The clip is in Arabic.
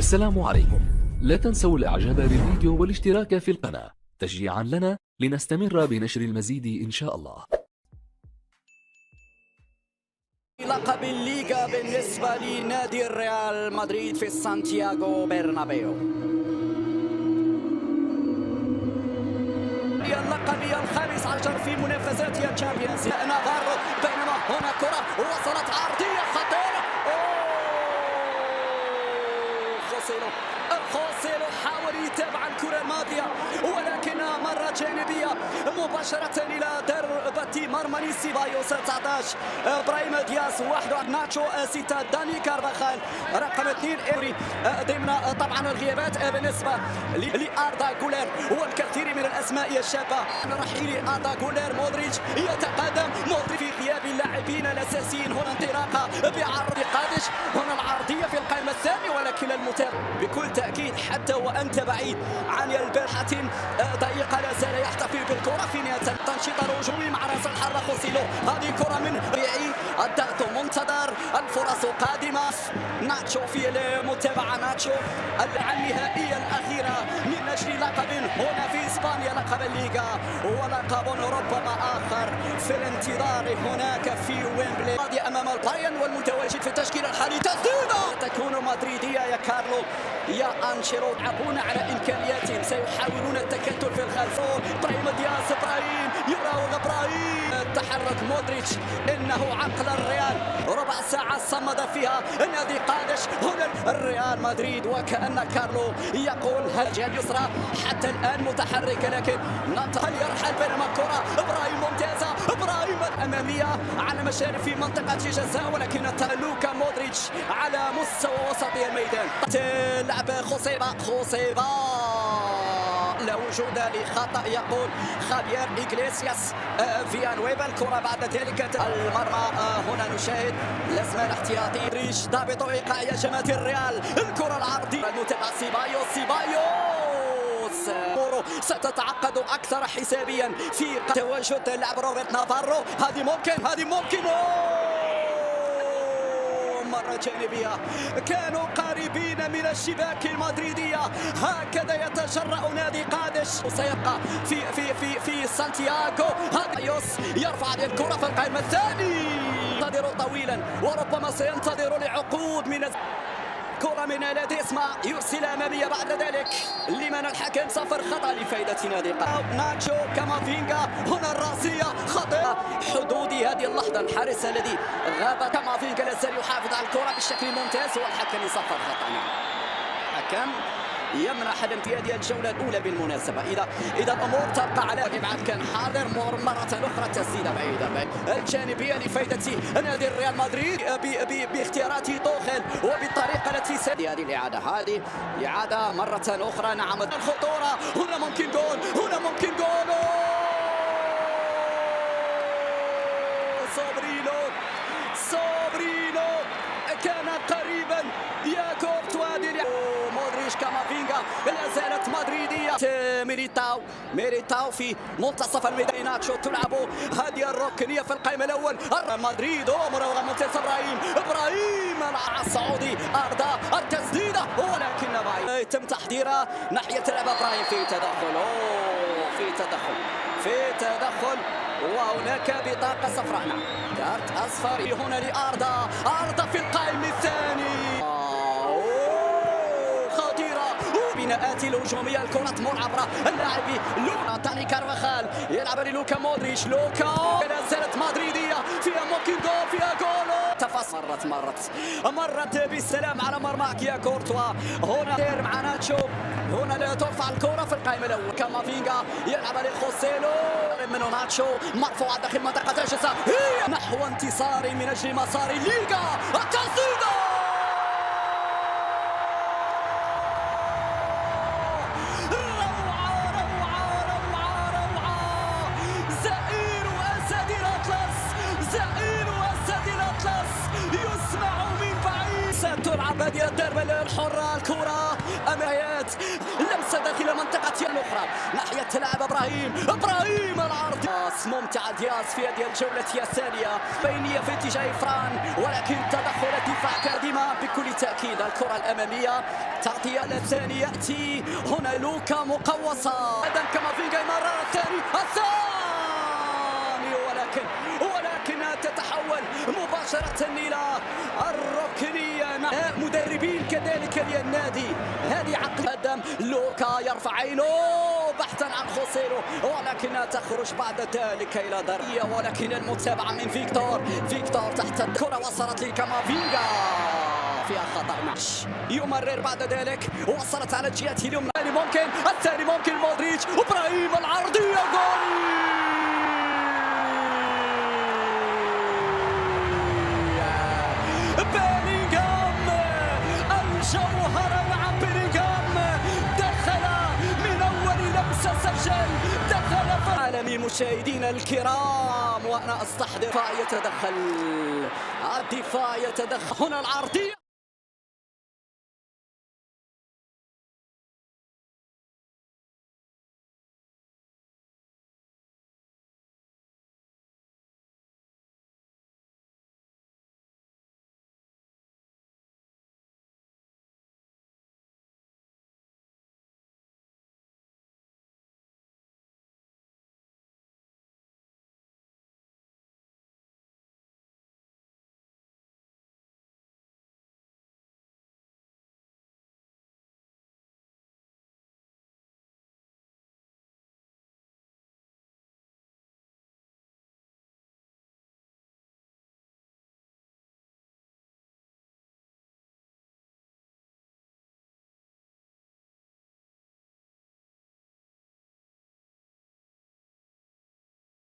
السلام عليكم. لا تنسوا الاعجاب بالفيديو والاشتراك في القناة تشجيعا لنا لنستمر بنشر المزيد ان شاء الله. لقب الليغا بالنسبة لنادي الريال مدريد في سانتياغو برنابيو. اللقب الخامس عشر في منافسات الشامبيونز. نافارو بينما هنا كرة وصلت عرضية خطيرة. خوسيلو حاول يتابع الكرة الماضية ولكنها مرة جانبية مباشرة إلى ضربة مرمى سيبايوس. 19 ابراهيم دياز، 1 ناتشو، 6 داني كارفاخال، رقم 2 إيري. ضمن طبعا الغيابات بالنسبة لأردا غولير والكثير من الأسماء الشابة. رحيل أردا غولير. مودريتش يتقدم، مودريتش في غياب اللاعبين الأساسيين. هنا انطلاقة بعرض قادش، هنا العرضية في القائمة الثانية ولكن المتابع بكل تأكيد حتى وأنت بعيد عن البارحة ضيقة لا زال يحتفل بالكرة في نهاية التنشيط الهجومي مع رأس الحربة خوسيلو. هذه كرة من ريعي، الضغط منتظر، الفرص قادمة. ناتشو في المتابعة، ناتشو النهائية الأخيرة من أجل لقب هنا في إسبانيا، لقب الليغا ولقب ربما آخر في الانتظار هناك في ويمبلي. قاضي أمام البايرن والمتواجد في التشكيل الحالي. تسديدة تكون مدريدية يا كارلو يا أنشيلوتي. يلعبون على إمكانياتهم، سيحاولون التكتل في الخلف. إبراهيم دياز، إبراهيم يراوغ إبراهيم. تحرك مودريتش، إنه عقل الريال. ربع ساعة صمد فيها نادي قادش هنا الريال مدريد، وكأن كارلو يقول الجهة اليسرى حتى الآن متحركة لكن هل يرحل بينما كرة إبراهيم ممتازة. إبراهيم الأمامية على مشارف في منطقة جزاء ولكن لوكا مودريتش على مستوى وسطي الميدان. لعب خوسيبا لا وجود لخطأ يقول خافير إغليسياس. فيانويبا الكرة بعد ذلك المرمى. هنا نشاهد لازم الاحتياطي. ريش ضابط إيقاع يا جماعة الريال. الكرة العرضية المتابع سيبايوس ستتعقد أكثر حسابيا في تواجد لاعب روبرت نافارو. هذه ممكن مرة جانبية. كانوا قريبين من الشباك المدريدية. هكذا يتجرأ نادي قادش وسيبقى في سانتياغو. هذا يرفع الكرة في القائمة الثاني. ينتظر طويلا وربما سينتظر لعقود من كرة من لاديسما يرسل أمامية بعد ذلك لمن الحكم صفر خطأ لفائدة نادي قادش. ناتشو كامافينغا هنا الراسية خطأ حدود هذه اللحظة. الحارس الذي غاب كامافينغا لا زال يحافظ على الكرة بشكل ممتاز والحكم يصفر خطأ. حكم يمنح الامتياز الجولة الأولى بالمناسبة. إذا الأمور تبقى على إبعاد كان حاضر مرة أخرى. تسديدة بعيدة الجانبية لفائدة نادي الريال مدريد باختيارات توخيل وبالطريقة التي هذه الإعادة مرة أخرى. نعم الخطورة. هنا ممكن جول. صابرينو كان قريبا يا كورتوا. مودريتش كامافينغا لا زالت مدريدية. ميليتاو في منتصف الميدان. ناتشو تلعب هذه الركنية في القائمة الأول. مدريد مراوغة ممتازة. إبراهيم السعودي. أردا التسديدة ولكن بعيد. يتم تحضيرها ناحية لعب إبراهيم في تدخل وهناك بطاقة صفراء. نعم كارت أصفر هنا لأردا في القائم الثاني. بناءات الهجومية. الكرة تمر عبر اللاعب لونا داني كارفاخال يلعب للوكا مودريتش. لا زالت مدريدية. فيها ممكن جول. فيها جول. مرت بالسلام على مرماك يا كورتوا. هنا مع ناتشو. هنا لا ترفع الكرة في القائمة الأول. كامافينغا يلعب لخوسيلو منه. ناتشو مرفوعة داخل منطقة الجزاء. هي نحو انتصار من أجل مسار الليغا. التسديدة زئير أسد الأطلس يسمع من بعيد. ستلعب هذه الضربة الحرة. الكرة أماميات لمسة داخل منطقة الأخرى ناحية لاعب إبراهيم. إبراهيم العرض ممتع. دياز في هذه الجولة الثانية بينية في اتجاه فران، ولكن تدخل الدفاع كارديما بكل تأكيد. الكرة الأمامية تغطية الثاني يأتي هنا لوكا مقوصة أيضا كامافينجا مرة الثاني ولكن تتحول مباشرة إلى الركنية. مدربين كذلك للنادي هذه عقل قدم. لوكا يرفع عينه بحثا عن خوسيلو، ولكنها تخرج بعد ذلك إلى ضربة، ولكن المتابعة من فيكتور تحت الكرة وصلت لكامافينجا فيها خطأ معش يمرر بعد ذلك وصلت على الجهة اليمنى. الثاني ممكن مودريتش. إبراهيم العرضية جول. بيلينغهام الجوهرة مع بيلينغهام دخل من أول لمسة سجل، دخل في عالمي مشاهدينا الكرام. وأنا أستحضر الدفاع يتدخل هنا العرضية.